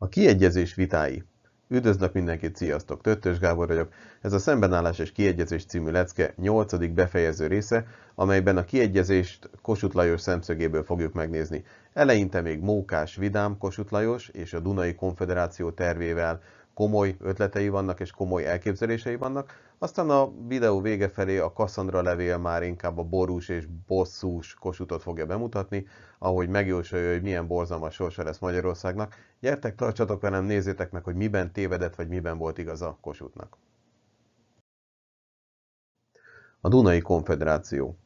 A kiegyezés vitái. Üdvözlök mindenkit, sziasztok! Töttös Gábor vagyok. Ez a Szembenállás és kiegyezés című lecke 8. befejező része, amelyben a kiegyezést Kossuth Lajos szemszögéből fogjuk megnézni. Eleinte még mókás, vidám Kossuth Lajos és a Dunai Konföderáció tervével komoly ötletei vannak és komoly elképzelései vannak, aztán a videó vége felé a Kasszandra levél már inkább a borús és bosszús Kossuthot fogja bemutatni, ahogy megjósolja, hogy milyen borzalmas sorsa lesz Magyarországnak. Gyertek, tartsatok velem, nézzétek meg, hogy miben tévedett, vagy miben volt igaza Kossuthnak. A Dunai Konföderáció.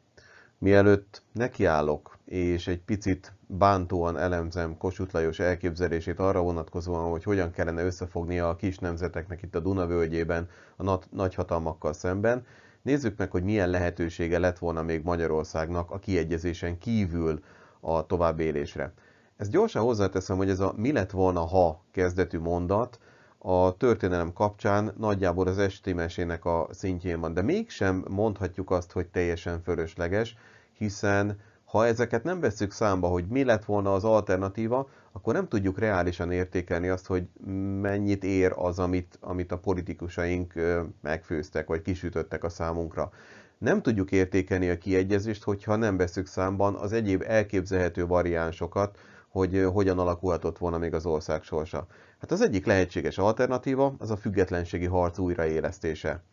Mielőtt nekiállok, és egy picit bántóan elemzem Kossuth Lajos elképzelését arra vonatkozóan, hogy hogyan kellene összefognia a kis nemzeteknek itt a Duna völgyében a nagyhatalmakkal szemben, nézzük meg, hogy milyen lehetősége lett volna még Magyarországnak a kiegyezésen kívül a továbbélésre. Ezt gyorsan hozzáteszem, hogy ez a mi lett volna, ha kezdetű mondat a történelem kapcsán nagyjából az esti mesének a szintjén van, de mégsem mondhatjuk azt, hogy teljesen fölösleges, hiszen ha ezeket nem vesszük számba, hogy mi lett volna az alternatíva, akkor nem tudjuk reálisan értékelni azt, hogy mennyit ér az, amit a politikusaink megfőztek, vagy kisütöttek a számunkra. Nem tudjuk értékelni a kiegyezést, hogyha nem vesszük számban az egyéb elképzelhető variánsokat, hogy hogyan alakulhatott volna még az ország sorsa. Hát az egyik lehetséges alternatíva az a függetlenségi harc újraélesztése.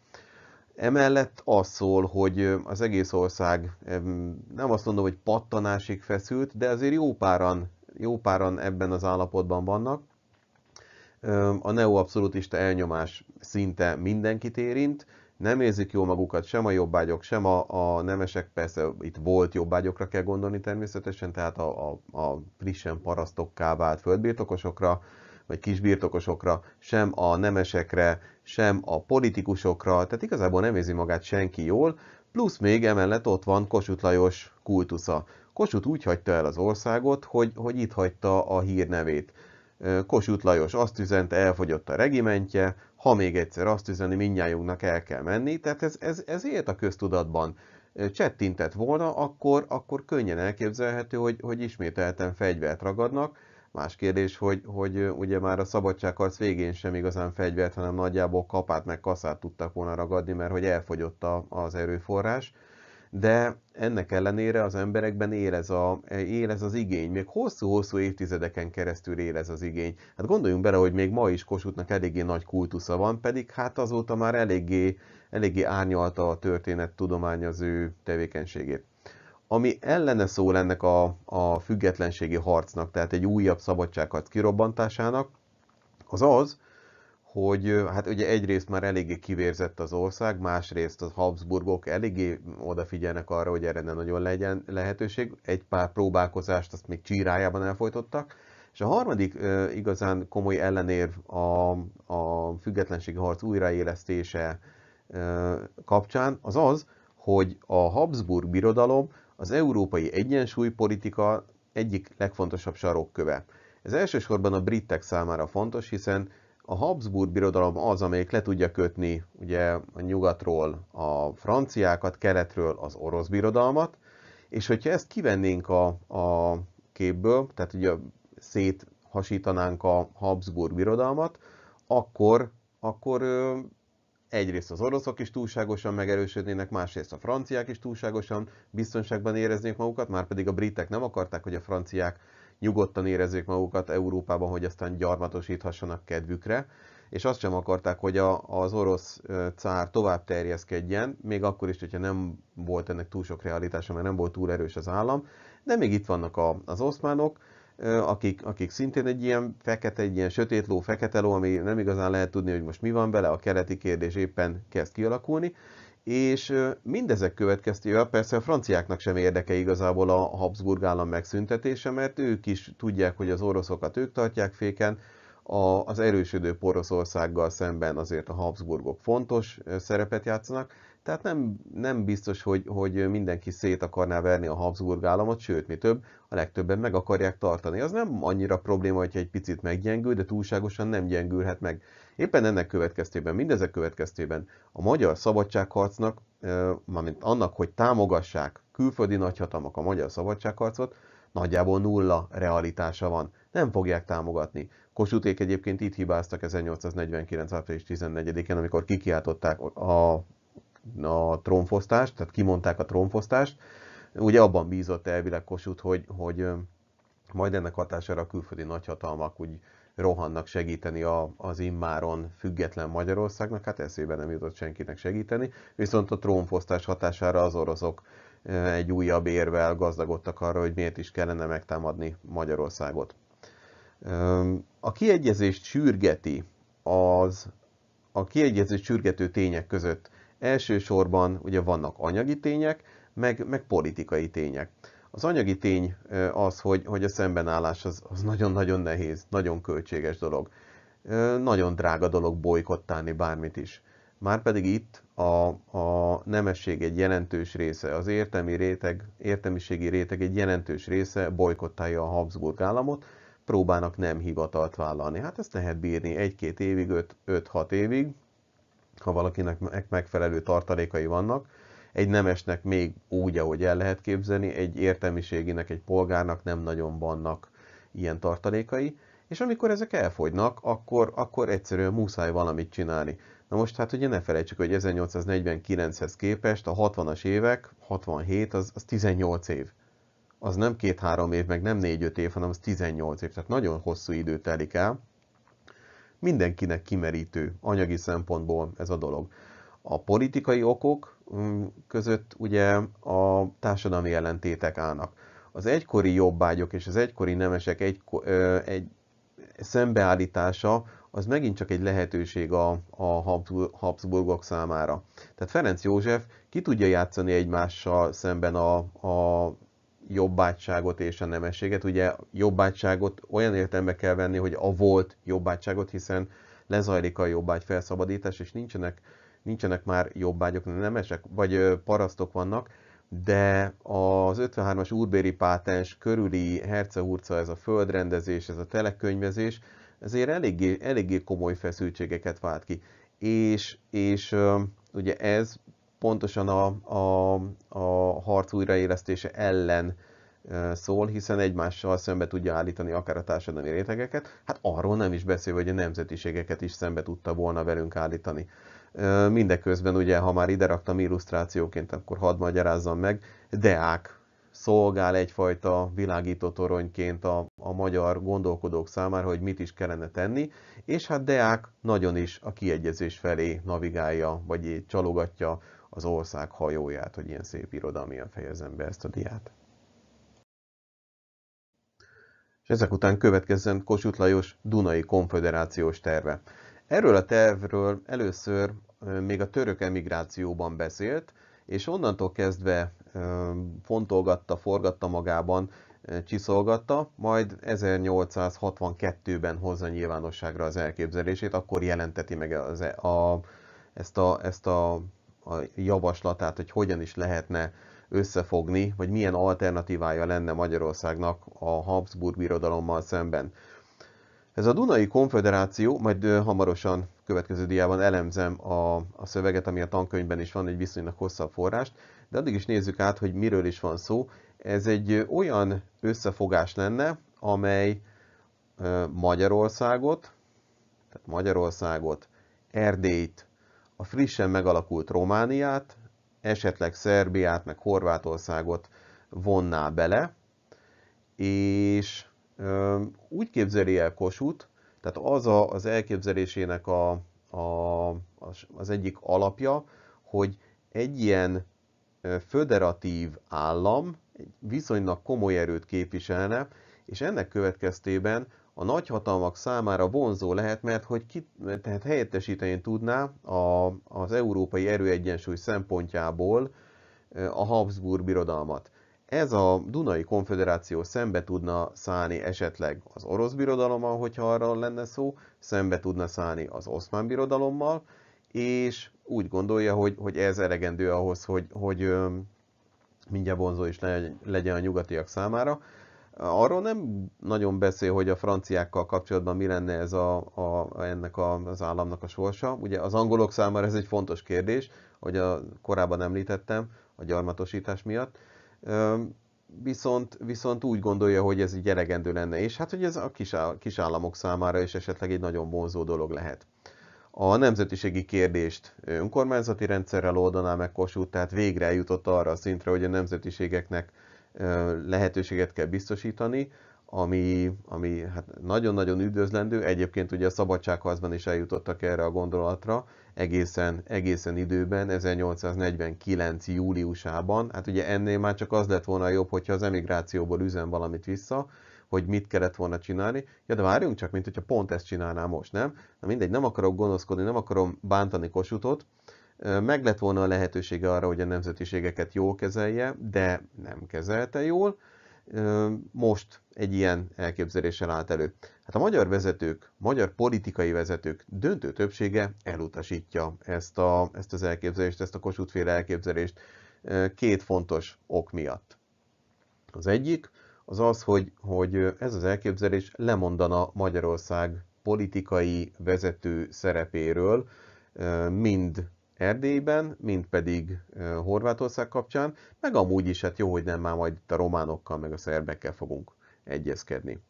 Emellett az szól, hogy az egész ország nem azt mondom, hogy pattanásig feszült, de azért jó páran ebben az állapotban vannak. A neoabszolutista elnyomás szinte mindenkit érint, nem érzik jól magukat sem a jobbágyok, sem a nemesek, persze itt volt jobbágyokra kell gondolni természetesen, tehát a frissen parasztokká vált földbirtokosokra, vagy kisbirtokosokra, sem a nemesekre, sem a politikusokra, tehát igazából nem érzi magát senki jól, plusz még emellett ott van Kossuth Lajos kultusza. Kossuth úgy hagyta el az országot, hogy itt hagyta a hírnevét. Kossuth Lajos azt üzente, elfogyott a regimentje, ha még egyszer azt üzeni, mindnyájunknak el kell menni, tehát ez élt a köztudatban. Csettintett volna, akkor könnyen elképzelhető, hogy ismételten fegyvert ragadnak. Más kérdés, hogy ugye már a szabadságharc végén sem igazán fegyvert, hanem nagyjából kapát meg kaszát tudtak volna ragadni, mert hogy elfogyott az erőforrás. De ennek ellenére az emberekben él ez az igény, még hosszú-hosszú évtizedeken keresztül él ez az igény. Hát gondoljunk bele, hogy még ma is Kossuthnak eléggé nagy kultusza van, pedig hát azóta már eléggé árnyalta a történettudomány az ő tevékenységét. Ami ellene szól ennek a függetlenségi harcnak, tehát egy újabb szabadságharc kirobbantásának, az az, hogy hát ugye egyrészt már eléggé kivérzett az ország, másrészt a Habsburgok eléggé odafigyelnek arra, hogy erre ne nagyon legyen lehetőség. Egy pár próbálkozást azt még Csírájában elfojtottak. És a harmadik igazán komoly ellenérv a függetlenségi harc újraélesztése kapcsán az az, hogy a Habsburg birodalom az európai egyensúlypolitika egyik legfontosabb sarokköve. Ez elsősorban a britek számára fontos, hiszen a Habsburg birodalom az, amelyik le tudja kötni ugye a nyugatról a franciákat, keletről az orosz birodalmat, és hogyha ezt kivennénk a képből, tehát ugye széthasítanánk a Habsburg birodalmat, akkor egyrészt az oroszok is túlságosan megerősödnének, másrészt a franciák is túlságosan biztonságban éreznék magukat, már pedig a britek nem akarták, hogy a franciák nyugodtan érezzék magukat Európában, hogy aztán gyarmatosíthassanak kedvükre, és azt sem akarták, hogy az orosz cár tovább terjeszkedjen, még akkor is, hogyha nem volt ennek túl sok realitása, mert nem volt túl erős az állam, de még itt vannak az oszmánok, akik szintén egy ilyen sötét ló, fekete ló, ami nem igazán lehet tudni, hogy most mi van vele, a keleti kérdés éppen kezd kialakulni, és mindezek következtében persze a franciáknak sem érdeke igazából a Habsburg állam megszüntetése, mert ők is tudják, hogy az oroszokat ők tartják féken, az erősödő Poroszországgal szemben azért a Habsburgok fontos szerepet játszanak, tehát nem biztos, hogy mindenki szét akarná verni a Habsburg államot, sőt, mi több, a legtöbben meg akarják tartani. Az nem annyira probléma, hogyha egy picit meggyengül, de túlságosan nem gyengülhet meg. Éppen ennek következtében, mindezek következtében a magyar szabadságharcnak, mármint annak, hogy támogassák külföldi nagyhatalmak a magyar szabadságharcot, nagyjából nulla realitása van. nem fogják támogatni. Kossuthék egyébként itt hibáztak 1849. április 14-én, amikor kikiáltották a trónfosztást, tehát kimondták a trónfosztást. Ugye abban bízott elvileg Kossuth, hogy majd ennek hatására a külföldi nagyhatalmak úgy rohannak segíteni az immáron független Magyarországnak, hát eszébe nem jutott senkinek segíteni, viszont a trónfosztás hatására az oroszok egy újabb érvel gazdagodtak arra, hogy miért is kellene megtámadni Magyarországot. A kiegyezést sürgeti a kiegyezést sürgető tények között elsősorban ugye vannak anyagi tények, meg politikai tények. Az anyagi tény az, hogy a szembenállás az nagyon-nagyon nehéz, nagyon költséges dolog. Nagyon drága dolog bojkottálni bármit is. Márpedig itt a nemesség egy jelentős része, az értelmiségi réteg egy jelentős része bojkottálja a Habsburg államot, próbálnak nem hivatalt vállalni. Hát ezt lehet bírni 1-2 évig, 5-6 évig, ha valakinek megfelelő tartalékai vannak. Egy nemesnek még úgy, ahogy el lehet képzelni, egy értelmiséginek, egy polgárnak nem nagyon vannak ilyen tartalékai, és amikor ezek elfogynak, akkor egyszerűen muszáj valamit csinálni. Na most hát ugye ne felejtsük, hogy 1849-hez képest a 60-as évek, 67 az 18 év. Az nem 2-3 év, meg nem 4-5 év, hanem az 18 év. Tehát nagyon hosszú idő telik el. Mindenkinek kimerítő anyagi szempontból ez a dolog. A politikai okok között ugye a társadalmi ellentétek állnak. Az egykori jobbágyok és az egykori nemesek egy szembeállítása az megint csak egy lehetőség a Habsburgok számára. Tehát Ferenc József ki tudja játszani egymással szemben a jobbágyságot és a nemességet. Ugye jobbágyságot olyan értelembe kell venni, hogy a volt jobbágyságot, hiszen lezajlik a jobbágy felszabadítás, és nincsenek már jobbágyok, nemesek, vagy parasztok vannak, de az 53-as úrbéri pátens körüli hercehurca, ez a földrendezés, ez a telekönyvezés, ezért eléggé komoly feszültségeket vált ki. És ugye ez pontosan a harc újraélesztése ellen szól, hiszen egymással szembe tudja állítani akár a társadalmi rétegeket, hát arról nem is beszélve, hogy a nemzetiségeket is szembe tudta volna velünk állítani. Mindeközben ugye, ha már ide raktam illusztrációként, akkor hadd magyarázzam meg, Deák szolgál egyfajta világító toronyként a magyar gondolkodók számára, hogy mit is kellene tenni, és hát Deák nagyon is a kiegyezés felé navigálja, vagy csalogatja az ország hajóját, hogy ilyen szép irodalmian fejezem be ezt a diát. És ezek után következzen Kossuth Lajos Dunai Konföderációs terve. Erről a tervről először még a török emigrációban beszélt, és onnantól kezdve fontolgatta, forgatta magában, csiszolgatta, majd 1862-ben hozza nyilvánosságra az elképzelését, akkor jelenteti meg ezt a javaslatát, hogy hogyan is lehetne összefogni, vagy milyen alternatívája lenne Magyarországnak a Habsburg birodalommal szemben. Ez a Dunai Konföderáció, majd hamarosan következő diában elemzem a szöveget, ami a tankönyvben is van, egy viszonylag hosszabb forrást, de addig is nézzük át, hogy miről is van szó. Ez egy olyan összefogás lenne, amely Magyarországot, Erdélyt, a frissen megalakult Romániát, esetleg Szerbiát, meg Horvátországot vonná bele, és úgy képzeli el Kossuth, tehát az elképzelésének az egyik alapja, hogy egy ilyen föderatív állam viszonylag komoly erőt képviselne, és ennek következtében a nagyhatalmak számára vonzó lehet, tehát helyettesíteni tudná az európai erőegyensúly szempontjából a Habsburg birodalmat. Ez a Dunai Konföderáció szembe tudna szállni esetleg az orosz birodalommal, hogyha arról lenne szó, szembe tudna szállni az oszmán birodalommal, és úgy gondolja, hogy ez elegendő ahhoz, hogy mindjárt vonzó is legyen a nyugatiak számára. Arról nem nagyon beszél, hogy a franciákkal kapcsolatban mi lenne ez ennek az államnak a sorsa. Ugye az angolok számára ez egy fontos kérdés, hogy korábban említettem, a gyarmatosítás miatt. viszont úgy gondolja, hogy ez így elegendő lenne, és hát, hogy ez a kis államok számára is esetleg egy nagyon vonzó dolog lehet. A nemzetiségi kérdést önkormányzati rendszerrel oldaná meg Kossuth, tehát végre eljutott arra a szintre, hogy a nemzetiségeknek lehetőséget kell biztosítani, ami hát nagyon-nagyon üdvözlendő. Egyébként ugye a szabadságharcban is eljutottak erre a gondolatra, egészen időben, 1849. júliusában. Hát ugye ennél már csak az lett volna jobb, hogyha az emigrációból üzen valamit vissza, hogy mit kellett volna csinálni. Ja, de várjunk csak, mint hogyha pont ezt csinálná most, nem? Na mindegy, nem akarok gonoszkodni, nem akarom bántani Kossuthot. Meg lett volna a lehetősége arra, hogy a nemzetiségeket jól kezelje, de nem kezelte jól. Most egy ilyen elképzeléssel állt elő. Hát a magyar vezetők, magyar politikai vezetők döntő többsége elutasítja ezt az elképzelést, ezt a Kossuth-féle elképzelést két fontos ok miatt. Az egyik az az, hogy ez az elképzelés lemondana Magyarország politikai vezető szerepéről, mind Erdélyben, mind pedig Horvátország kapcsán, meg amúgy is, hát jó, hogy nem már majd itt a románokkal, meg a szerbekkel fogunk egyezkedni.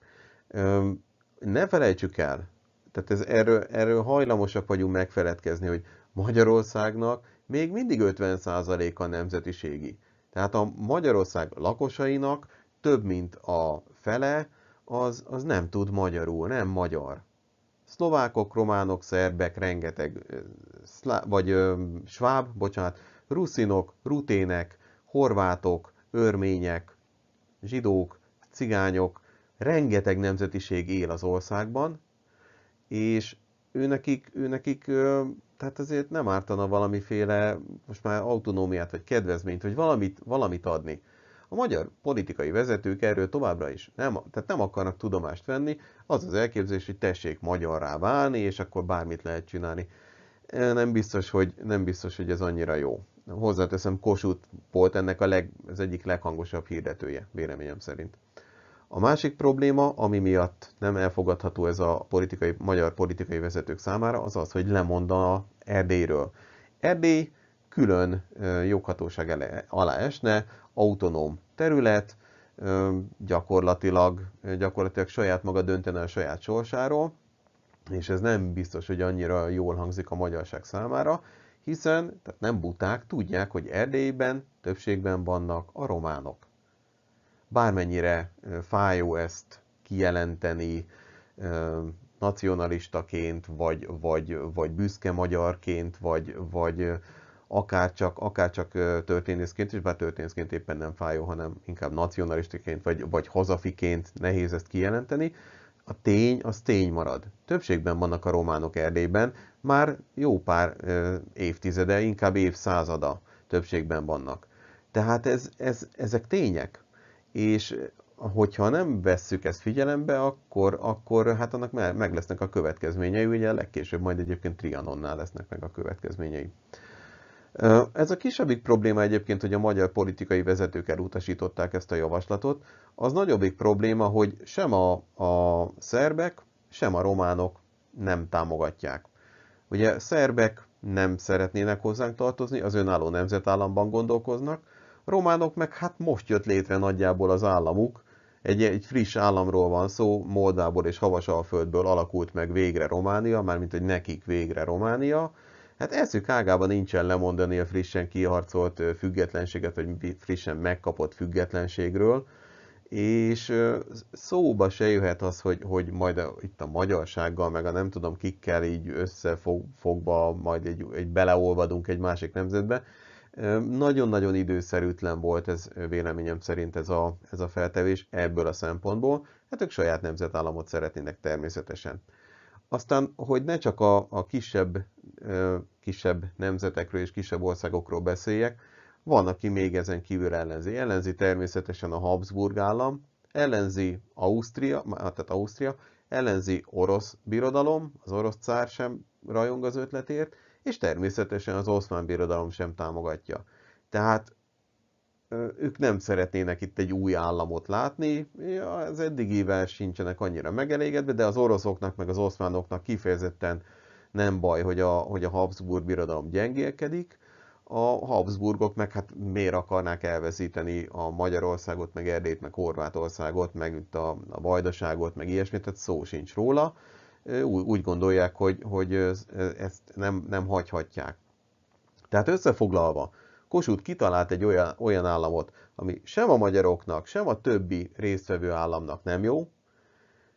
Ne felejtsük el, tehát erről hajlamosak vagyunk megfeledkezni, hogy Magyarországnak még mindig 50%-a nemzetiségi. Tehát a Magyarország lakosainak több mint a fele az nem tud magyarul, nem magyar. Szlovákok, románok, szerbek, rengeteg, sváb, bocsánat, ruszinok, rutének, horvátok, örmények, zsidók, cigányok, rengeteg nemzetiség él az országban, és őnekik tehát azért nem ártana valamiféle, most már autonómiát, vagy kedvezményt, vagy valamit adni. A magyar politikai vezetők erről továbbra is tehát nem akarnak tudomást venni, az az elképzelés, hogy tessék magyarrá válni, és akkor bármit lehet csinálni. Nem biztos, hogy ez annyira jó. Hozzáteszem, Kossuth volt ennek az egyik leghangosabb hirdetője, véleményem szerint. A másik probléma, ami miatt nem elfogadható ez a magyar politikai vezetők számára, az az, hogy lemondana Erdélyről. Erdély külön joghatóság alá esne, autonóm terület, gyakorlatilag saját maga döntene a saját sorsáról, és ez nem biztos, hogy annyira jól hangzik a magyarság számára, hiszen tehát nem buták, tudják, hogy Erdélyben többségben vannak a románok. Bármennyire fájó ezt kijelenteni nacionalistaként, vagy büszke magyarként, vagy akárcsak történészként, és bár történészként éppen nem fájó, hanem inkább nacionalistaként, vagy hazafiként nehéz ezt kijelenteni, a tény az tény marad. Többségben vannak a románok Erdélyben, már jó pár évtizede, inkább évszázada többségben vannak. Tehát ezek tények. És hogyha nem vesszük ezt figyelembe, akkor hát annak meg lesznek a következményei, ugye legkésőbb majd egyébként Trianonnál lesznek meg a következményei. Ez a kisebbik probléma egyébként, hogy a magyar politikai vezetők elutasították ezt a javaslatot. Az nagyobbik probléma, hogy sem a szerbek, sem a románok nem támogatják. Ugye szerbek nem szeretnének hozzánk tartozni, az önálló nemzetállamban gondolkoznak, románok meg hát most jött létre nagyjából az államuk, egy friss államról van szó, Moldából és Havasalföldből alakult meg végre Románia, mármint hogy nekik végre Románia. Hát eszük ágában nincsen lemondani a frissen kiharcolt függetlenséget, vagy frissen megkapott függetlenségről, és szóba se jöhet az, hogy majd itt a magyarsággal, meg a nem tudom kikkel így összefogva majd egy beleolvadunk egy másik nemzetbe. Nagyon-nagyon időszerűtlen volt ez véleményem szerint ez a feltevés ebből a szempontból. Hát ők saját nemzetállamot szeretnének természetesen. Aztán, hogy ne csak a kisebb nemzetekről és kisebb országokról beszéljek, van, aki még ezen kívül ellenzi. Ellenzi természetesen a Habsburg állam, ellenzi Ausztria, ellenzi orosz birodalom, az orosz cár sem rajong az ötletért, és természetesen az Oszmán Birodalom sem támogatja. Tehát ők nem szeretnének itt egy új államot látni, az eddigivel sincsenek annyira megelégedve, de az oroszoknak meg az oszmánoknak kifejezetten nem baj, hogy a Habsburg Birodalom gyengélkedik. A Habsburgok meg hát miért akarnák elveszíteni a Magyarországot, meg Erdélyt, meg Horvátországot, meg itt a Vajdaságot, meg ilyesmit, tehát szó sincs róla. Úgy gondolják, hogy ezt nem hagyhatják. Tehát összefoglalva, Kossuth kitalált egy olyan államot, ami sem a magyaroknak, sem a többi résztvevő államnak nem jó.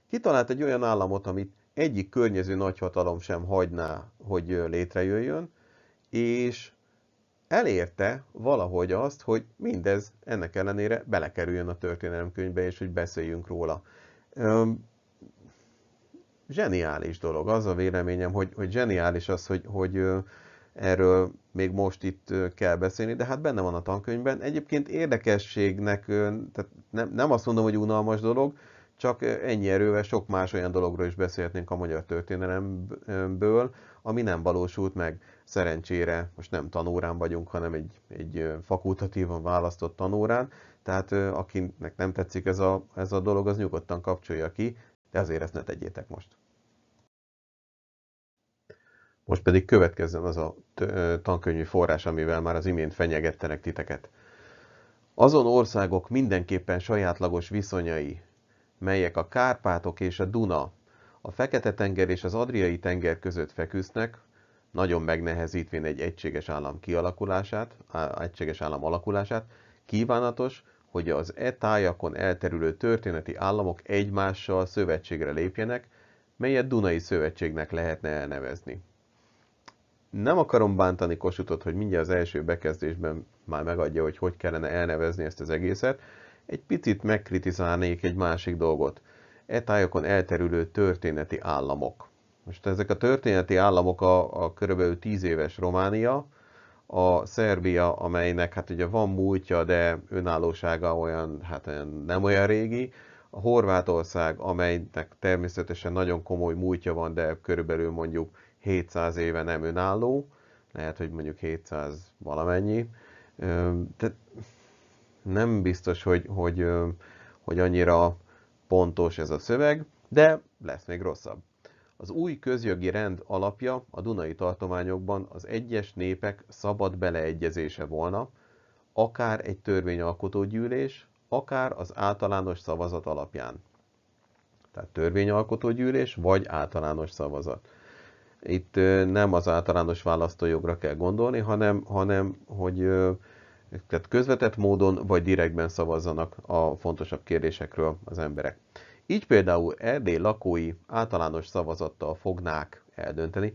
Kitalált egy olyan államot, amit egyik környező nagyhatalom sem hagyná, hogy létrejöjjön, és elérte valahogy azt, hogy mindez ennek ellenére belekerüljön a történelemkönyvbe, és hogy beszéljünk róla. Zseniális dolog. Az a véleményem, hogy zseniális az, hogy erről még most itt kell beszélni, de hát benne van a tankönyvben. Egyébként érdekességnek, tehát nem azt mondom, hogy unalmas dolog, csak ennyi erővel sok más olyan dologról is beszélhetnénk a magyar történelemből, ami nem valósult meg. Szerencsére most nem tanórán vagyunk, hanem egy fakultatívan választott tanórán, tehát akinek nem tetszik ez a dolog, az nyugodtan kapcsolja ki, de azért ezt ne tegyétek most. Most pedig következzen az a tankönyvi forrás, amivel már az imént fenyegettenek titeket. Azon országok mindenképpen sajátlagos viszonyai, melyek a Kárpátok és a Duna, a Fekete-tenger és az Adriai-tenger között feküsznek, nagyon megnehezítvén egy egységes állam alakulását, kívánatos, hogy az e tájakon elterülő történeti államok egymással szövetségre lépjenek, melyet Dunai Szövetségnek lehetne elnevezni. Nem akarom bántani Kossuthot, hogy mindjárt az első bekezdésben már megadja, hogy kellene elnevezni ezt az egészet. Egy picit megkritizálnék egy másik dolgot. E tájakon elterülő történeti államok. Most ezek a történeti államok a körülbelül 10 éves Románia, a Szerbia, amelynek hát ugye van múltja, de önállósága nem olyan régi, a Horvátország, amelynek természetesen nagyon komoly múltja van, de körülbelül mondjuk 700 éve nem önálló, lehet, hogy mondjuk 700 valamennyi. De nem biztos, hogy annyira pontos ez a szöveg, de lesz még rosszabb. Az új közjogi rend alapja a Dunai tartományokban az egyes népek szabad beleegyezése volna, akár egy törvényalkotógyűlés, akár az általános szavazat alapján. Tehát törvényalkotógyűlés vagy általános szavazat. Itt nem az általános választójogra kell gondolni, hanem hogy tehát közvetett módon vagy direktben szavazzanak a fontosabb kérdésekről az emberek. Így például Erdély lakói általános szavazattal fognák eldönteni.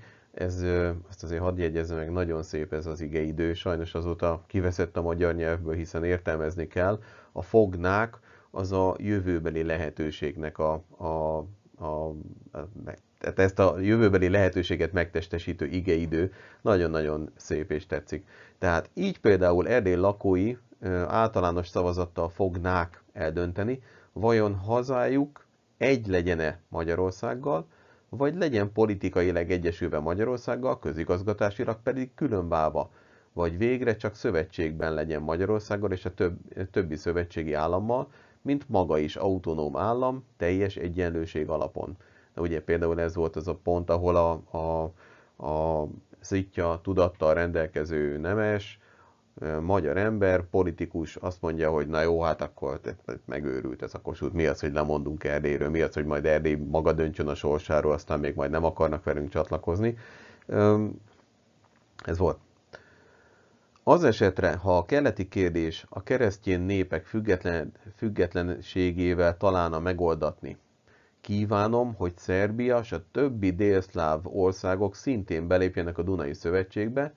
Azt azért hadd jegyezzem meg, nagyon szép ez az igeidő, sajnos azóta kiveszett a magyar nyelvből, hiszen értelmezni kell. A fognák az a jövőbeli lehetőségnek tehát ezt a jövőbeli lehetőséget megtestesítő igeidő nagyon-nagyon szép és tetszik. Tehát így például Erdély lakói általános szavazattal fognák eldönteni, vajon hazájuk egy legyen-e Magyarországgal, vagy legyen politikailag egyesülve Magyarországgal, közigazgatásilag pedig különválva, vagy végre csak szövetségben legyen Magyarországgal és a többi szövetségi állammal, mint maga is autonóm állam, teljes egyenlőség alapon. De ugye például ez volt az a pont, ahol a szitja tudattal rendelkező nemes, magyar ember, politikus azt mondja, hogy na jó, hát akkor megőrült ez a Kossuth, mi az, hogy lemondunk Erdélyről, mi az, hogy majd Erdély maga döntsön a sorsáról, aztán még majd nem akarnak velünk csatlakozni. Ez volt. Az esetre, ha a keleti kérdés a keresztény népek függetlenségével találna megoldatni, kívánom, hogy Szerbia és a többi délszláv országok szintén belépjenek a Dunai Szövetségbe,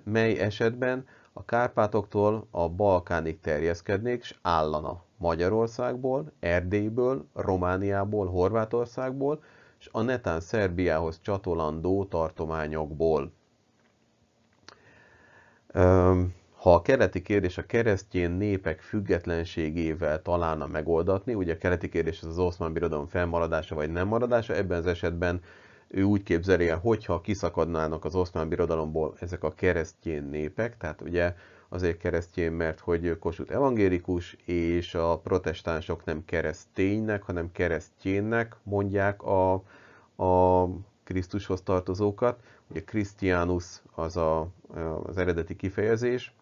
mely esetben a Kárpátoktól a Balkánig terjeszkednék, és állana Magyarországból, Erdélyből, Romániából, Horvátországból, és a netán Szerbiához csatolandó tartományokból. Ha a keleti kérdés a keresztény népek függetlenségével találna megoldatni, ugye a keleti kérdés az Oszmán Birodalom fennmaradása vagy nem maradása, ebben az esetben ő úgy képzeli el, hogyha kiszakadnának az Oszmán Birodalomból ezek a keresztény népek, tehát ugye azért keresztény, mert hogy Kossuth evangélikus, és a protestánsok nem kereszténynek, hanem keresztjénnek mondják a Krisztushoz tartozókat. Ugye Christianus az eredeti kifejezés,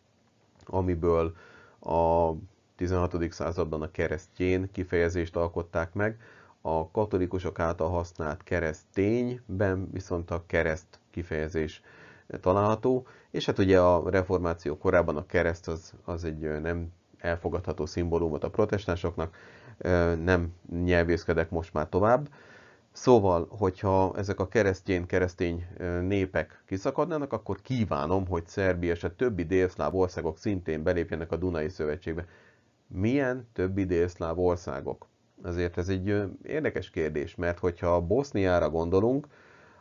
amiből a 16. században a keresztjén kifejezést alkották meg. A katolikusok által használt keresztényben viszont a kereszt kifejezés található, és hát ugye a reformáció korában a kereszt az egy nem elfogadható szimbólumot a protestánsoknak, nem nyelvészkedek most már tovább. Szóval, hogyha ezek a keresztény népek kiszakadnának, akkor kívánom, hogy Szerbia és a többi délszláv országok szintén belépjenek a Dunai Szövetségbe. Milyen többi délszláv országok? Azért ez egy érdekes kérdés, mert hogyha Boszniára gondolunk,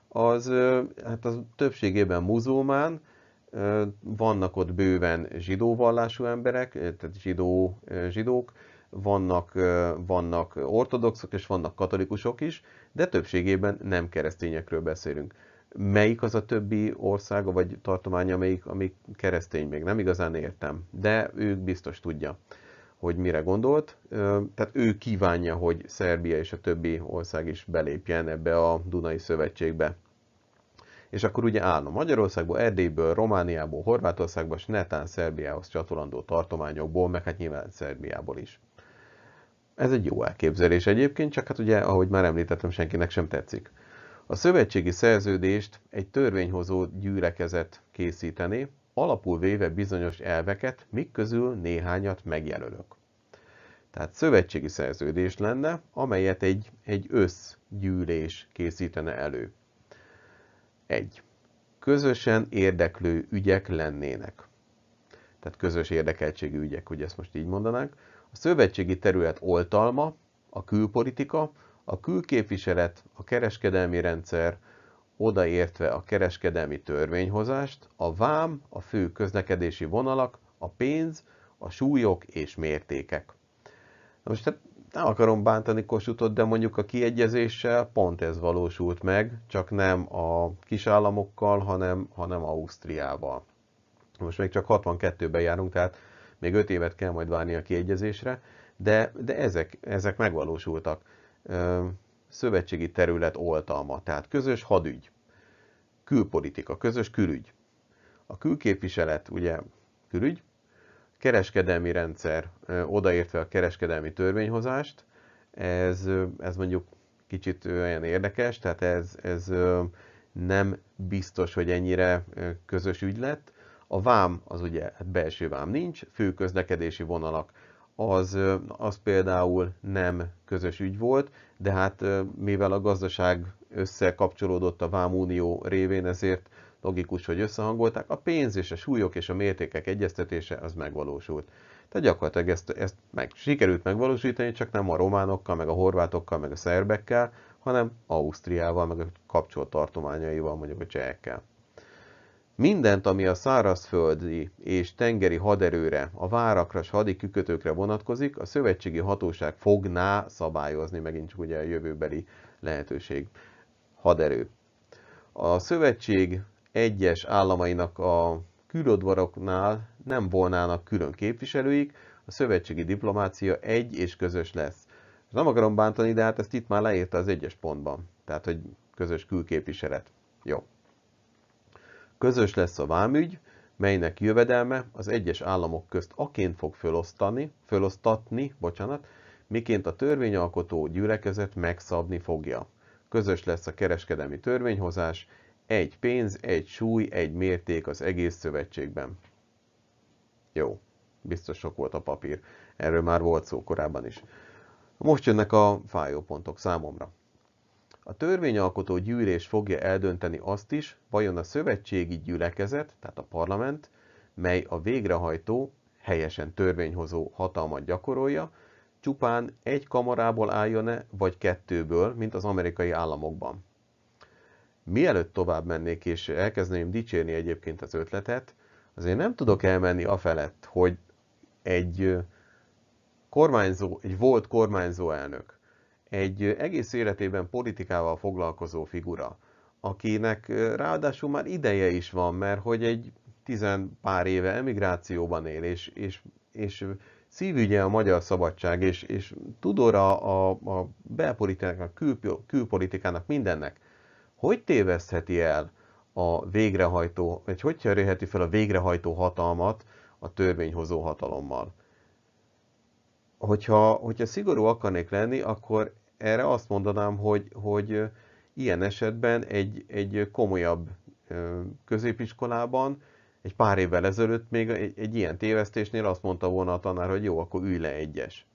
az többségében muzulmán, vannak ott bőven zsidó vallású emberek, tehát zsidók, vannak ortodoxok és vannak katolikusok is, de többségében nem keresztényekről beszélünk. Melyik az a többi országa vagy tartomány, amelyik keresztény, még nem igazán értem, de ő biztos tudja, hogy mire gondolt. Tehát ő kívánja, hogy Szerbia és a többi ország is belépjen ebbe a Dunai Szövetségbe. És akkor ugye állna Magyarországból, Erdélyből, Romániából, Horvátországból, és netán Szerbiához csatolandó tartományokból, meg hát nyilván Szerbiából is. Ez egy jó elképzelés egyébként, csak hát ugye, ahogy már említettem, senkinek sem tetszik. A szövetségi szerződést egy törvényhozó gyülekezet készítené, alapul véve bizonyos elveket, mik közül néhányat megjelölök. Tehát szövetségi szerződés lenne, amelyet egy összgyűlés készítene elő. 1. Közösen érdeklő ügyek lennének. Tehát közös érdekeltségű ügyek, ugye ezt most így mondanánk. A szövetségi terület oltalma, a külpolitika, a külképviselet, a kereskedelmi rendszer, odaértve a kereskedelmi törvényhozást, a vám, a fő közlekedési vonalak, a pénz, a súlyok és mértékek. Na most hát nem akarom bántani Kossuthot, de mondjuk a kiegyezéssel pont ez valósult meg, csak nem a kisállamokkal, hanem Ausztriával. Most még csak 62-ben járunk, tehát még 5 évet kell majd várni a kiegyezésre, de ezek megvalósultak. Szövetségi terület oltalma, tehát közös hadügy, külpolitika, közös külügy. A külképviselet, ugye külügy, kereskedelmi rendszer, odaértve a kereskedelmi törvényhozást, ez mondjuk kicsit olyan érdekes, tehát ez nem biztos, hogy ennyire közös ügy lett. A vám az ugye belső vám nincs, fő közlekedési vonalak az például nem közös ügy volt, de hát mivel a gazdaság összekapcsolódott a vámunió révén, ezért logikus, hogy összehangolták. A pénz és a súlyok és a mértékek egyeztetése az megvalósult. Tehát gyakorlatilag ezt sikerült megvalósítani, csak nem a románokkal, meg a horvátokkal, meg a szerbekkel, hanem Ausztriával, meg a kapcsolt tartományaival, mondjuk a csehekkel. Mindent, ami a szárazföldi és tengeri haderőre, a várakra és hadikikötőkre vonatkozik, a szövetségi hatóság fogná szabályozni, megint csak ugye a jövőbeli lehetőség. Haderő. A szövetség egyes államainak a küludvaroknál nem volnának külön képviselőik, a szövetségi diplomácia egy és közös lesz. Nem akarom bántani, de hát ezt itt már leírta az 1-es pontban. Tehát, hogy közös külképviselet. Jó. Közös lesz a vámügy, melynek jövedelme az egyes államok közt aként fog fölosztatni, miként a törvényalkotó gyülekezet megszabni fogja. Közös lesz a kereskedelmi törvényhozás, egy pénz, egy súly, egy mérték az egész szövetségben. Jó, biztos sok volt a papír. Erről már volt szó korábban is. Most jönnek a fájó pontok számomra. A törvényalkotó gyűlés fogja eldönteni azt is, vajon a szövetségi gyülekezet, tehát a parlament, mely a végrehajtó, helyesen törvényhozó hatalmat gyakorolja, csupán egy kamarából álljon-e, vagy 2-ből, mint az amerikai államokban. Mielőtt tovább mennék és elkezdeném dicsérni egyébként az ötletet, azért nem tudok elmenni afelett, hogy egy volt kormányzó elnök, egy egész életében politikával foglalkozó figura, akinek ráadásul már ideje is van, mert hogy egy 10 pár éve emigrációban él, és szívügye a magyar szabadság, és tudora a belpolitikának, külpolitikának, mindennek, Hogy tévesztheti el a végrehajtó, vagy hogy cserélheti fel a végrehajtó hatalmat a törvényhozó hatalommal? Hogyha szigorú akarnék lenni, akkor erre azt mondanám, hogy ilyen esetben egy komolyabb középiskolában egy pár évvel ezelőtt még egy ilyen tévesztésnél azt mondta volna a tanár, hogy jó, akkor ülj le egyes.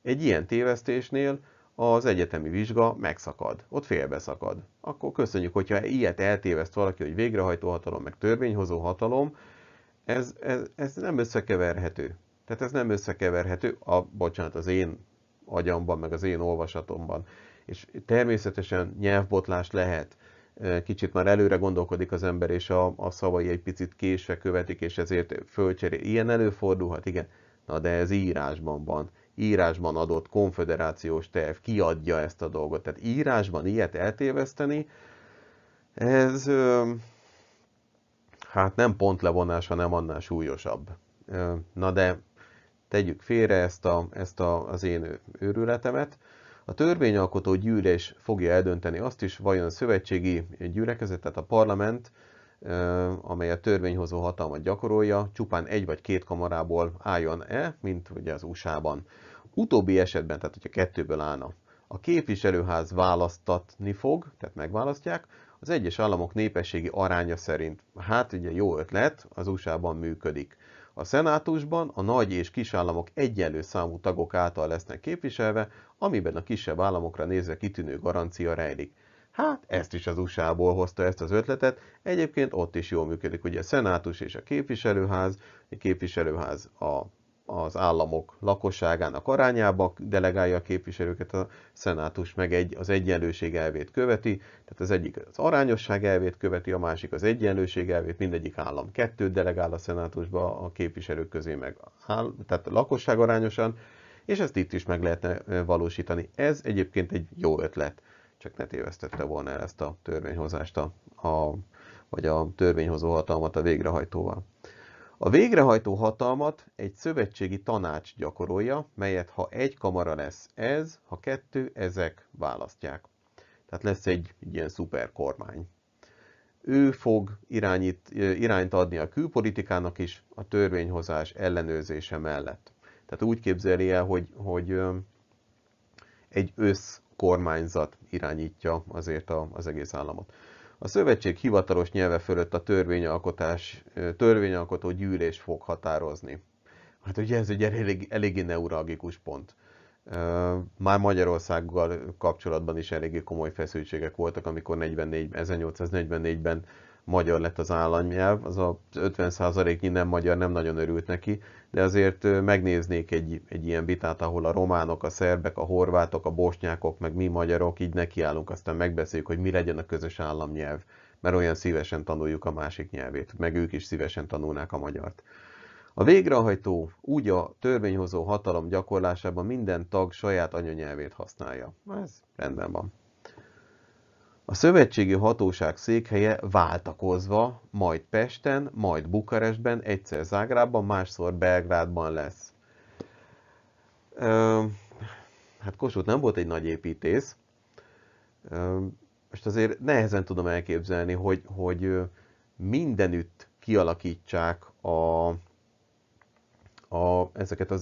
Egy ilyen tévesztésnél az egyetemi vizsga megszakad, ott félbeszakad. Akkor köszönjük, hogyha ilyet eltéveszt valaki, hogy végrehajtó hatalom, meg törvényhozó hatalom, ez nem összekeverhető. Tehát ez nem összekeverhető, bocsánat, az én agyamban, meg az én olvasatomban. És természetesen nyelvbotlás lehet. Kicsit már előre gondolkodik az ember, és a szavai egy picit késve követik, és ezért fölcserél. Ilyen előfordulhat, igen. Na de ez írásban van. Írásban adott konföderációs terv kiadja ezt a dolgot. Tehát írásban ilyet eltéveszteni, ez hát nem pontlevonás, hanem annál súlyosabb. Na de tegyük félre az én őrületemet. A törvényalkotó gyűlés fogja eldönteni azt is, vajon a szövetségi gyülekezet, tehát a parlament, amely a törvényhozó hatalmat gyakorolja, csupán egy vagy két kamarából álljon-e, mint ugye az USA-ban. Utóbbi esetben, tehát hogyha kettőből állna, a képviselőház választatni fog, tehát megválasztják, az egyes államok népességi aránya szerint. Hát ugye jó ötlet, az USA-ban működik. A szenátusban a nagy és kis államok egyenlő számú tagok által lesznek képviselve, amiben a kisebb államokra nézve kitűnő garancia rejlik. Hát ezt is az USA-ból hozta ezt az ötletet, egyébként ott is jól működik, ugye a szenátus és a képviselőház az államok lakosságának arányába delegálja a képviselőket, a szenátus meg az egyenlőség elvét követi, tehát az egyik az arányosság elvét követi, a másik az egyenlőség elvét, mindegyik állam kettőt delegál a szenátusba, a képviselők közé meg tehát lakosság arányosan, és ezt itt is meg lehetne valósítani. Ez egyébként egy jó ötlet, csak ne tévesztette volna el ezt a törvényhozást, vagy a törvényhozó hatalmat a végrehajtóval. A végrehajtó hatalmat egy szövetségi tanács gyakorolja, melyet ha egy kamara lesz ez, ha kettő, ezek választják. Tehát lesz egy ilyen szuperkormány. Ő fog irányt adni a külpolitikának is a törvényhozás ellenőrzése mellett. Tehát úgy képzeli el, hogy egy összkormányzat irányítja azért az egész államot. A szövetség hivatalos nyelve fölött a törvényalkotó gyűlés fog határozni. Hát ugye ez egy eléggé neuralgikus pont. Már Magyarországgal kapcsolatban is eléggé komoly feszültségek voltak, amikor 1844-ben magyar lett az államnyelv, az a 50%-nyi nem magyar nem nagyon örült neki, de azért megnéznék egy ilyen vitát, ahol a románok, a szerbek, a horvátok, a bosnyákok, meg mi magyarok így nekiállunk, aztán megbeszéljük, hogy mi legyen a közös államnyelv, mert olyan szívesen tanuljuk a másik nyelvét, meg ők is szívesen tanulnák a magyart. A végrehajtó úgy a törvényhozó hatalom gyakorlásában minden tag saját anyanyelvét használja. Ez rendben van. A szövetségi hatóság székhelye váltakozva, majd Pesten, majd Bukarestben, egyszer Zágrábban, másszor Belgrádban lesz. Hát Kossuth nem volt egy nagy építész. Most azért nehezen tudom elképzelni, hogy mindenütt kialakítsák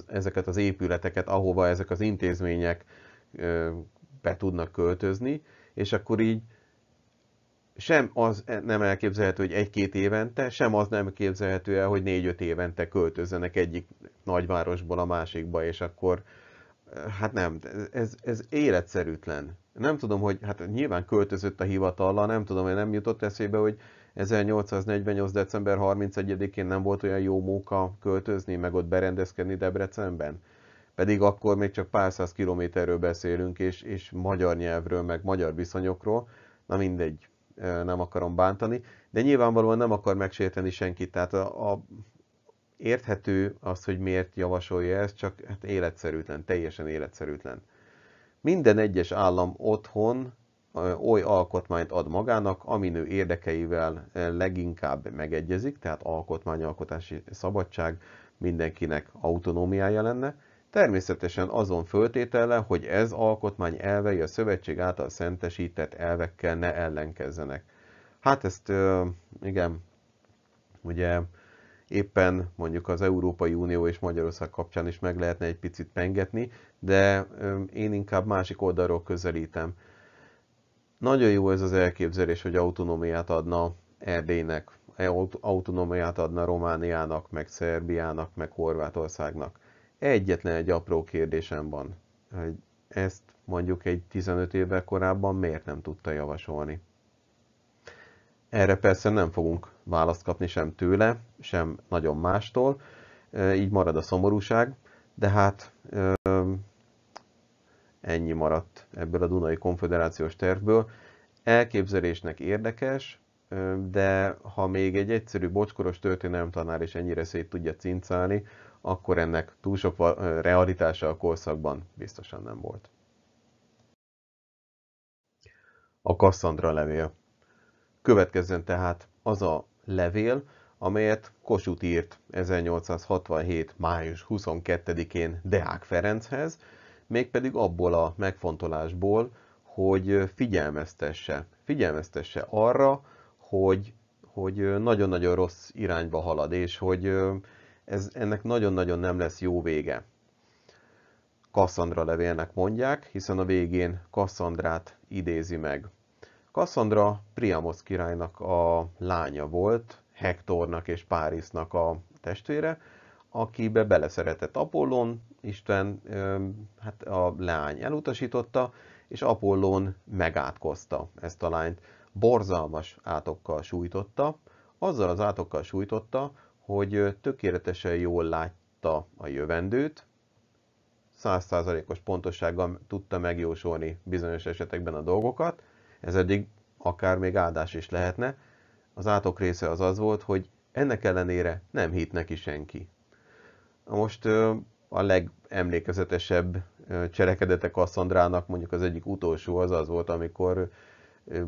ezeket az épületeket, ahova ezek az intézmények be tudnak költözni, és akkor így sem az nem elképzelhető, hogy egy-két évente, sem az nem képzelhető el, hogy 4-5 évente költözzenek egyik nagyvárosból a másikba, és akkor hát nem, ez életszerűtlen. Nem tudom, hogy hát nyilván költözött a hivatallal, nem tudom, hogy nem jutott eszébe, hogy 1848. december 31-én nem volt olyan jó móka költözni, meg ott berendezkedni Debrecenben. Pedig akkor még csak pár száz kilométerről beszélünk, és magyar nyelvről, meg magyar viszonyokról. Na mindegy, nem akarom bántani. De nyilvánvalóan nem akar megsérteni senkit. Tehát érthető az, hogy miért javasolja ezt, csak hát életszerűtlen, teljesen életszerűtlen. Minden egyes állam otthon oly alkotmányt ad magának, ami ő érdekeivel leginkább megegyezik, tehát alkotmányalkotási szabadság, mindenkinek autonómiája lenne, Természetesen azon föltétele, hogy ez alkotmány elvei a szövetség által szentesített elvekkel ne ellenkezzenek. Hát ezt igen, ugye éppen mondjuk az Európai Unió és Magyarország kapcsán is meg lehetne egy picit pengetni, de én inkább másik oldalról közelítem. Nagyon jó ez az elképzelés, hogy autonómiát adna Erdélynek, autonómiát adna Romániának, meg Szerbiának, meg Horvátországnak. Egyetlen egy apró kérdésem van, hogy ezt mondjuk egy 15 évvel korábban miért nem tudta javasolni. Erre persze nem fogunk választ kapni sem tőle, sem nagyon mástól, így marad a szomorúság, de hát ennyi maradt ebből a Dunai Konföderációs tervből. Elképzelésnek érdekes, de ha még egy egyszerű bocskoros történelemtanár is ennyire szét tudja cincálni, akkor ennek túl sok realitása a korszakban biztosan nem volt. A Kasszandra levél. Következzen tehát az a levél, amelyet Kossuth írt 1867. május 22-én Deák Ferenchez, mégpedig abból a megfontolásból, hogy figyelmeztesse arra, hogy nagyon-nagyon rossz irányba halad, és hogy ennek nagyon-nagyon nem lesz jó vége. Kasszandra levélnek mondják, hiszen a végén Kasszandrát idézi meg. Kasszandra Priamosz királynak a lánya volt, Hektornak és Párisznak a testvére, akibe beleszeretett Apollón, Isten hát a leány elutasította, és Apollón megátkozta ezt a lányt. Borzalmas átokkal sújtotta, azzal az átokkal sújtotta, hogy tökéletesen jól látta a jövendőt, 100%-os pontossággal tudta megjósolni bizonyos esetekben a dolgokat, ez eddig akár még áldás is lehetne. Az átok része az volt, hogy ennek ellenére nem hitt neki senki. Most a legemlékezetesebb cselekedete Kasszandrának mondjuk az egyik utolsó az volt, amikor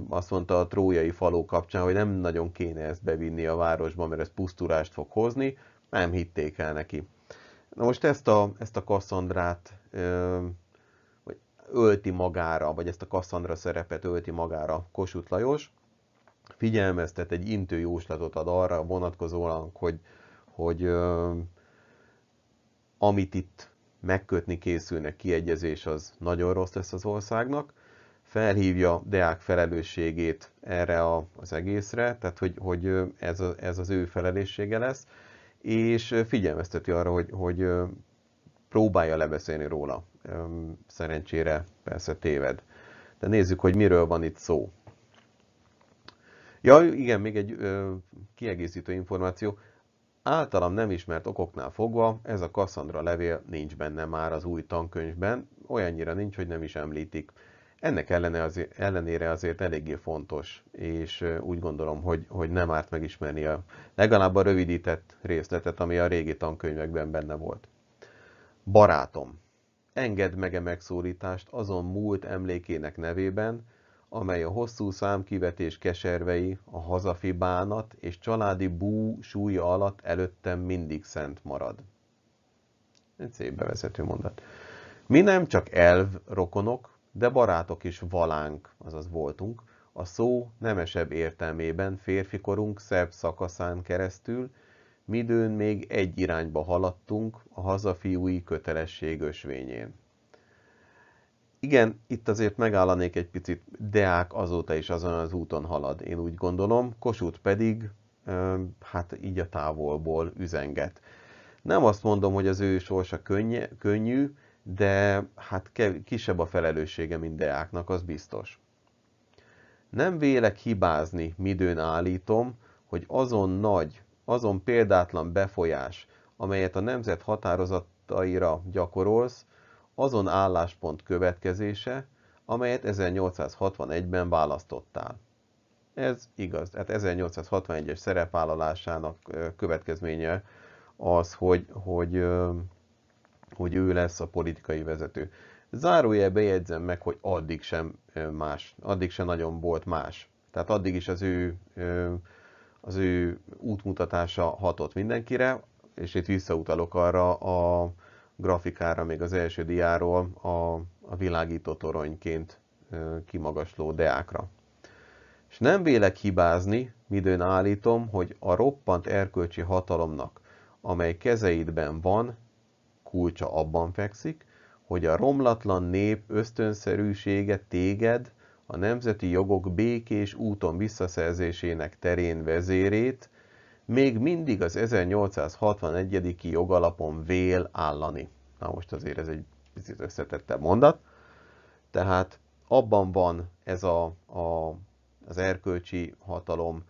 azt mondta a trójai faló kapcsán, hogy nem nagyon kéne ezt bevinni a városba, mert ez pusztulást fog hozni, nem hitték el neki. Na most ezt a Kasszandrát ölti magára, vagy ezt a Kasszandra szerepet ölti magára Kossuth Lajos, figyelmeztet, egy intő jóslatot ad arra vonatkozóan, hogy amit itt megkötni készülnek, kiegyezés, az nagyon rossz lesz az országnak, felhívja Deák felelősségét erre az egészre, tehát hogy ez az ő felelőssége lesz, és figyelmezteti arra, hogy próbálja lebeszélni róla. Szerencsére persze téved. De nézzük, hogy miről van itt szó. Ja, igen, még egy kiegészítő információ. Általam nem ismert okoknál fogva ez a Kasszandra levél nincs benne már az új tankönyvben, olyannyira nincs, hogy nem is említik. Ennek ellenére azért eléggé fontos, és úgy gondolom, hogy nem árt megismerni legalább a rövidített részletet, ami a régi tankönyvekben benne volt. Barátom, engedd meg a megszólítást azon múlt emlékének nevében, amely a hosszú számkivetés keservei, a hazafi bánat és családi bú súlya alatt előttem mindig szent marad. Egy szép bevezető mondat. Mi nem csak elv rokonok, de barátok is valánk, azaz voltunk, a szó nemesebb értelmében férfikorunk szebb szakaszán keresztül, midőn még egy irányba haladtunk a hazafiúi kötelesség ösvényén. Igen, itt azért megállanék egy picit, Deák azóta is azon az úton halad, én úgy gondolom, Kossuth pedig hát így a távolból üzenget. Nem azt mondom, hogy az ő sorsa könnyű, de hát kisebb a felelőssége, mint Deáknak, az biztos. Nem vélek hibázni, midőn állítom, hogy azon példátlan befolyás, amelyet a nemzet határozataira gyakorolsz, azon álláspont következése, amelyet 1861-ben választottál. Ez igaz. Tehát 1861-es szerepvállalásának következménye az, hogy ő lesz a politikai vezető. Zárójelbe jegyzem meg, hogy addig sem nagyon volt más. Tehát addig is az ő útmutatása hatott mindenkire, és itt visszautalok arra a grafikára még az első diáról a világító toronyként kimagasló deákra. És nem vélek hibázni, midőn állítom, hogy a roppant erkölcsi hatalomnak, amely kezeidben van, kulcsa abban fekszik, hogy a romlatlan nép ösztönszerűsége téged, a nemzeti jogok békés úton visszaszerzésének terén vezérét, még mindig az 1861. jogalapon vél állani. Na most azért ez egy picit összetettebb mondat. Tehát abban van ez az erkölcsi hatalom,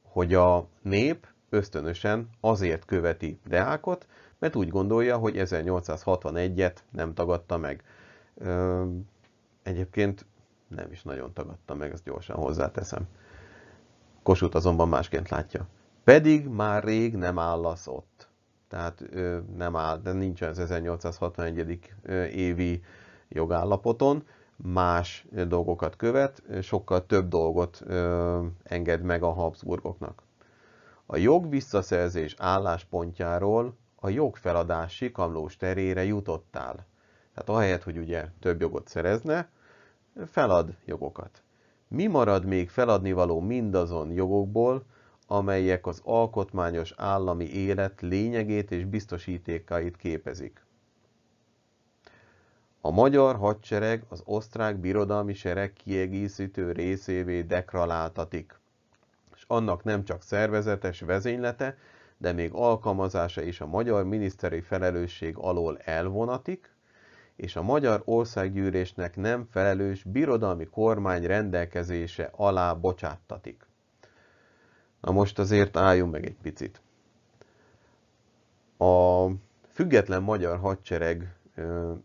hogy a nép ösztönösen azért követi Deákot, mert úgy gondolja, hogy 1861-et nem tagadta meg. Egyébként nem is nagyon tagadta meg, ezt gyorsan hozzáteszem. Kossuth azonban másként látja. Pedig már rég nem állasz ott. Tehát nem áll, de nincs az 1861. Évi jogállapoton, más dolgokat követ, sokkal több dolgot enged meg a Habsburgoknak. A jog visszaszerzés álláspontjáról a jogfeladás sikamlós terére jutottál. Tehát ahelyett, hogy ugye több jogot szerezne, felad jogokat. Mi marad még feladnivaló mindazon jogokból, amelyek az alkotmányos állami élet lényegét és biztosítékait képezik? A magyar hadsereg az osztrák birodalmi sereg kiegészítő részévé deklaráltatik, és annak nem csak szervezetes vezénylete, de még alkalmazása is a magyar miniszteri felelősség alól elvonatik, és a magyar országgyűlésnek nem felelős birodalmi kormány rendelkezése alá bocsáttatik. Na most azért álljunk meg egy picit. A független magyar hadsereg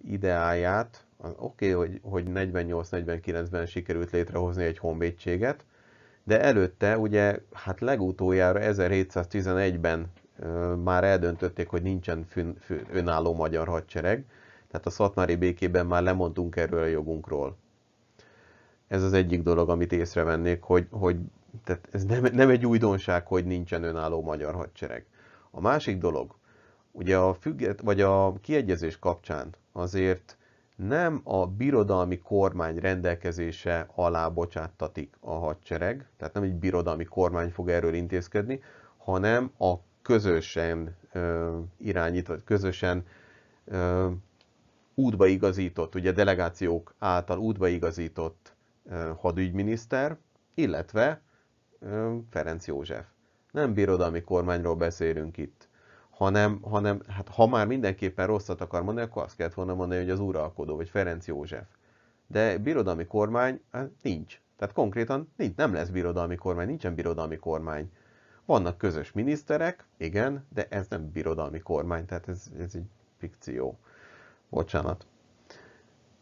ideáját, oké, hogy 48-49-ben sikerült létrehozni egy honvédséget, de előtte ugye, hát legutoljára 1711-ben már eldöntötték, hogy nincsen önálló magyar hadsereg, tehát a szatmári békében már lemondtunk erről a jogunkról. Ez az egyik dolog, amit észrevennék, hogy tehát ez nem egy újdonság, hogy nincsen önálló magyar hadsereg. A másik dolog, ugye a kiegyezés kapcsán azért nem a birodalmi kormány rendelkezése alá bocsáttatik a hadsereg, tehát nem egy birodalmi kormány fog erről intézkedni, hanem a közösen irányított, közösen útbaigazított, ugye delegációk által útbaigazított hadügyminiszter, illetve Ferenc József. Nem birodalmi kormányról beszélünk itt, hanem hát ha már mindenképpen rosszat akar mondani, akkor azt kellett volna mondani, hogy az uralkodó, vagy Ferenc József. De birodalmi kormány nincs. Tehát konkrétan nem lesz birodalmi kormány, nincsen birodalmi kormány. Vannak közös miniszterek, igen, de ez nem birodalmi kormány, tehát ez egy fikció. Bocsánat.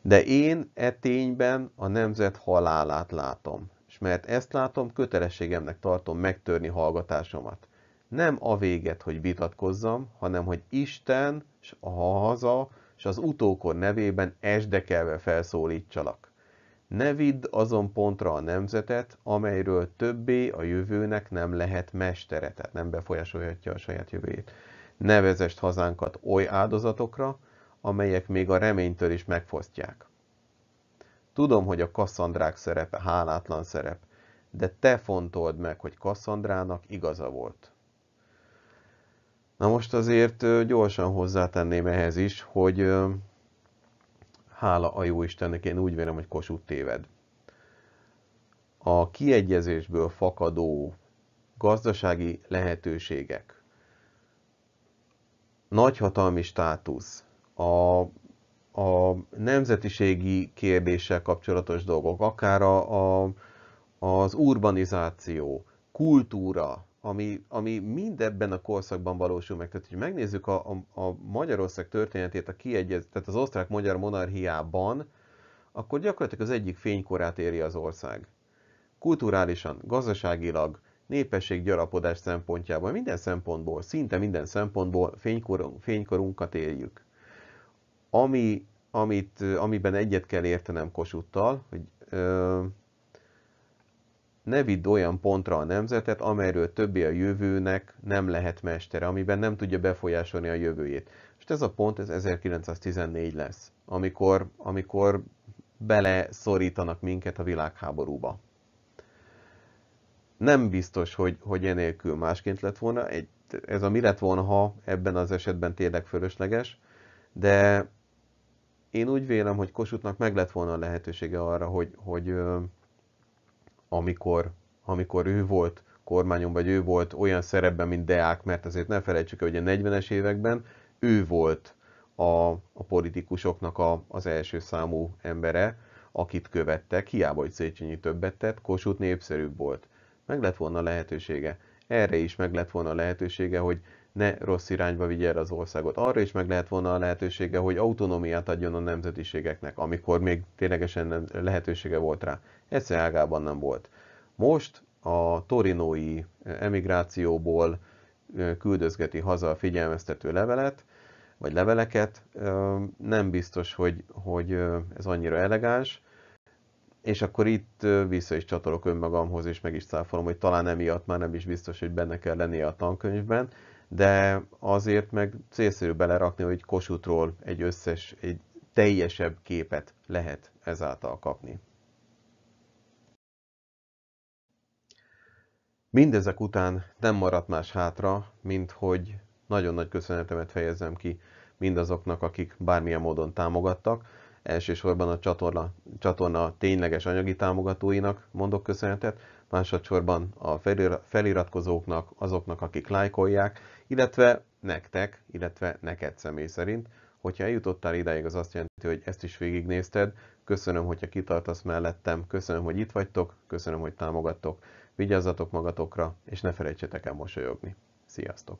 De én e tényben a nemzet halálát látom. És mert ezt látom, kötelességemnek tartom megtörni hallgatásomat. Nem a véget, hogy vitatkozzam, hanem hogy Isten, s a haza, és az utókor nevében esdekelve felszólítsalak. Ne vidd azon pontra a nemzetet, amelyről többé a jövőnek nem lehet mestere, tehát nem befolyásolhatja a saját jövőjét. Ne vezest hazánkat oly áldozatokra, amelyek még a reménytől is megfosztják. Tudom, hogy a Kasszandrák szerepe hálátlan szerep, de te fontold meg, hogy Kasszandrának igaza volt. Na most azért gyorsan hozzátenném ehhez is, hogy hála a Jóistennek, én úgy vélem, hogy Kossuth téved. A kiegyezésből fakadó gazdasági lehetőségek, nagyhatalmi státusz, a nemzetiségi kérdéssel kapcsolatos dolgok, akár az urbanizáció, kultúra, ami mindebben a korszakban valósul meg. Tehát, hogy megnézzük a Magyarország történetét, tehát az osztrák-magyar monarchiában, akkor gyakorlatilag az egyik fénykorát éri az ország. Kulturálisan, gazdaságilag, népességgyarapodás szempontjából, minden szempontból, szinte minden szempontból fénykorunkat éljük. Amiben egyet kell értenem Kossuthtal, hogy ne vidd olyan pontra a nemzetet, amelyről többé a jövőnek nem lehet mestere, amiben nem tudja befolyásolni a jövőjét. És ez a pont, ez 1914 lesz, amikor beleszorítanak minket a világháborúba. Nem biztos, hogy enélkül másként lett volna. Ez a mi lett volna, ha ebben az esetben tényleg fölösleges, de én úgy vélem, hogy Kossuthnak meg lett volna a lehetősége arra, hogy amikor ő volt kormányon, vagy ő volt olyan szerepben, mint Deák, mert azért ne felejtsük el, hogy a 40-es években ő volt a politikusoknak az első számú embere, akit követtek, hiába, hogy Széchenyi többet tett, Kossuth népszerűbb volt. Meg lett volna lehetősége. Erre is meg lett volna lehetősége, hogy ne rossz irányba vigye el az országot. Arra is meg lehet volna a lehetősége, hogy autonómiát adjon a nemzetiségeknek, amikor még ténylegesen lehetősége volt rá. Egyszer ágában nem volt. Most a torinói emigrációból küldözgeti haza a figyelmeztető levelet, vagy leveleket. Nem biztos, hogy ez annyira elegáns, és akkor itt vissza is csatolok önmagamhoz, és meg is cáfolom, hogy talán emiatt már nem is biztos, hogy benne kell lennie a tankönyvben, de azért meg célszerű belerakni, hogy Kossuthról egy teljesebb képet lehet ezáltal kapni. Mindezek után nem maradt más hátra, mint hogy nagyon nagy köszönetemet fejezzem ki mindazoknak, akik bármilyen módon támogattak. Elsősorban a csatorna tényleges anyagi támogatóinak mondok köszönetet, másodszorban a feliratkozóknak, azoknak, akik lájkolják, illetve nektek, illetve neked személy szerint. Hogyha eljutottál idáig, az azt jelenti, hogy ezt is végignézted. Köszönöm, hogyha kitartasz mellettem, köszönöm, hogy itt vagytok, köszönöm, hogy támogattok. Vigyázzatok magatokra, és ne felejtsetek el mosolyogni. Sziasztok!